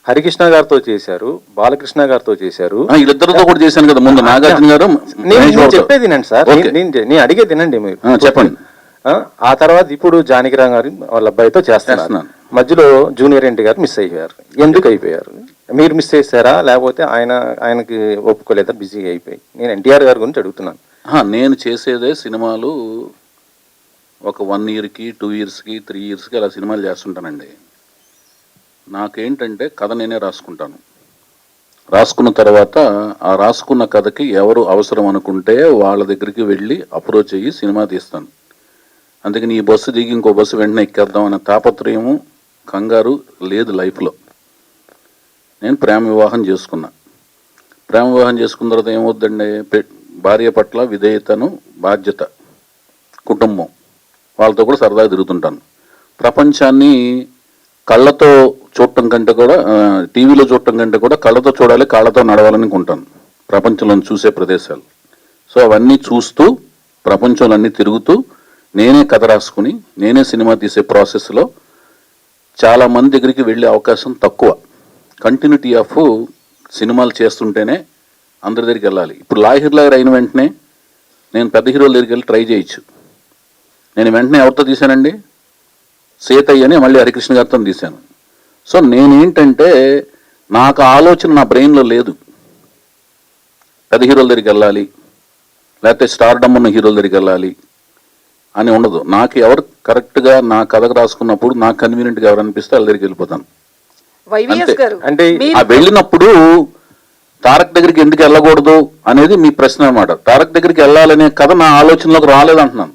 హరికృష్ణ గారితో చేశారు, బాలకృష్ణ గారితో చేశారు. వీళ్ళిద్దరితో కూడా చేశాను కదా ముందు, నాగార్జున గారు. నేను చెప్పేది వినండి సార్, నేను అడిగే తినండి మీరు, చెప్పండి. ఆ తర్వాత ఇప్పుడు జానకిరామ్ గారు వాళ్ళ అబ్బాయితో చేస్తున్నాను. మధ్యలో జూనియర్ ఎన్టీ గారు మిస్ అయిపోయారు. ఎందుకు అయిపోయారు? మీరు మిస్ చేశారా, లేకపోతే ఆయనకి ఒప్పుకోలేదా, బిజీగా అయిపోయి? నేను ఎన్టీఆర్ గారి గురించి అడుగుతున్నాను. నేను చేసేదే సినిమాలు ఒక 1 yearకి 2 yearsకి 3 yearsకి అలా సినిమాలు చేస్తుంటానండి. నాకేంటంటే కథ నేనే రాసుకుంటాను. రాసుకున్న తర్వాత ఆ రాసుకున్న కథకి ఎవరు అవసరం అనుకుంటే వాళ్ళ దగ్గరికి వెళ్ళి అప్రోచ్ అయ్యి సినిమా తీస్తాను. అందుకని ఈ బస్సు దిగి ఇంకో బస్సు వెంటనే ఎక్కేద్దాం అనే తాపత్రయము, కంగారు లేదు లైఫ్లో. నేను ప్రేమ వివాహం చేసుకున్నా. ప్రేమ వివాహం చేసుకున్న తర్వాత ఏమవుద్దండి, భార్య పట్ల విధేయతను, బాధ్యత, కుటుంబం, వాళ్ళతో కూడా సరదాగా తిరుగుతుంటాను. ప్రపంచాన్ని కళ్ళతో చూడటం కంటే కూడా, టీవీలో చూడటం కంటే కూడా కళ్ళతో చూడాలి, కాళ్ళతో నడవాలని అనుకుంటాను ప్రపంచంలో చూసే ప్రదేశాలు. సో అవన్నీ చూస్తూ ప్రపంచంలో అన్నీ తిరుగుతూ నేనే కథ రాసుకుని నేనే సినిమా తీసే ప్రాసెస్లో చాలామంది దగ్గరికి వెళ్ళే అవకాశం తక్కువ. కంటిన్యూటీ ఆఫ్ సినిమాలు చేస్తుంటేనే అందరి దగ్గరికి వెళ్ళాలి. ఇప్పుడు లాహిర్ లాగర్ అయిన వెంటనే నేను పెద్ద హీరోల దగ్గరికి వెళ్ళి ట్రై చేయొచ్చు. నేను వెంటనే ఎవరితో తీశానండి, సీతయ్య అని మళ్ళీ హరికృష్ణ గారితో తీశాను. సో నేనేంటంటే నాకు ఆలోచన నా బ్రెయిన్లో లేదు పెద్ద హీరోల దగ్గరికి వెళ్ళాలి, లేకపోతే స్టార్డమ్ ఉన్న హీరోల దగ్గరికి వెళ్ళాలి అని ఉండదు. నాకు ఎవరు కరెక్ట్గా నా కథకు రాసుకున్నప్పుడు నాకు కన్వీనియంట్గా ఎవరు అనిపిస్తే వాళ్ళ దగ్గరికి వెళ్ళిపోతాను. అంటే ఆ వెళ్ళినప్పుడు తారక్ దగ్గరికి ఎందుకు వెళ్ళకూడదు అనేది మీ ప్రశ్న అన్నమాట. తారక్ దగ్గరికి వెళ్ళాలనే కథ నా ఆలోచనలోకి రాలేదంటున్నాను.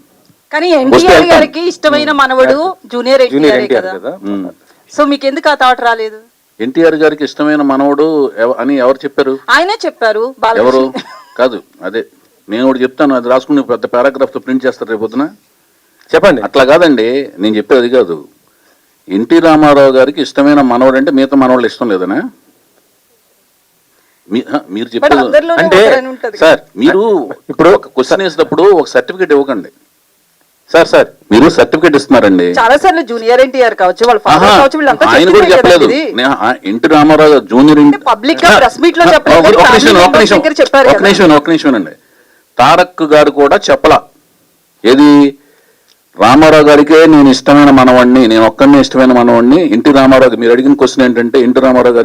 కానీ ఎన్టీఆర్ గారికి ఇష్టమైన మనవడు జూనియర్ ఎన్టీఆర్ కదా, సో మీకు ఎందుకు ఆ థాట్ రాలేదు? ఎన్టీఆర్ గారికి ఇష్టమైన మనవడు అని ఎవరు చెప్పారు? ఆయనే చెప్పారు. ఎవరు కాదు, అదే నేను ఒకటి చెప్తాను, అది రాసుకుని పెద్ద పారాగ్రాఫ్ తో ప్రింట్ చేస్తారు రేపు పొద్దున. చెప్పండి. అట్లా కాదండి, నేను చెప్పేది కాదు. ఎన్టీ రామారావు గారికి ఇష్టమైన మనవడు అంటే మిగతా మనవాళ్ళు ఇష్టం లేదనా? మీరు చెప్పేది అంటే సార్, మీరు ఇప్పుడు ఒక క్వశ్చన్ వేసినప్పుడు ఒక సర్టిఫికేట్ ఇవ్వకండి సార్. మీరు సర్టిఫికేట్ ఇస్తున్నారండి. చాలా సార్లు జూనియర్ ఎన్టీఆర్ కావచ్చు, వాళ్ళ ఫాదర్ కావచ్చు, వీళ్ళంతా ఆయన కూడా చెప్పలేదు. ఎన్టీ రామారావు జూనియర్ పబ్లిక్ గా ప్రెస్ మీట్ లో చెప్పలేదు. ఒక నిమిషం అండి. తారక్ గారు కూడా చెప్పలా. ఏది, రామారావు గారికే నేను ఇష్టమైన మనవాడిని, నేను ఒక్కడినే ఇష్టమైన మనవాడిని. ఎన్టీ రామారావు, మీరు అడిగిన క్వశ్చన్ ఏంటంటే ఎన్టీ రామారావు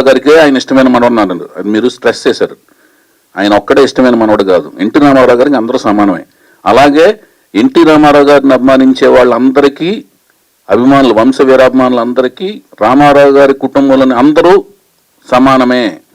గారికే ఆయన ఇష్టమైన మనవాడు అన్నారు. అది మీరు స్ట్రెస్ చేశారు. ఆయన ఒక్కడే ఇష్టమైన మనవాడు కాదు, ఎన్టీ రామారావు గారికి అందరూ సమానమే. అలాగే ఎన్టీ రామారావు గారిని అభిమానించే వాళ్ళందరికీ, అభిమానులు, వంశ వీరాభిమానులందరికీ రామారావు గారి కుటుంబంలోని అందరూ సమానమే.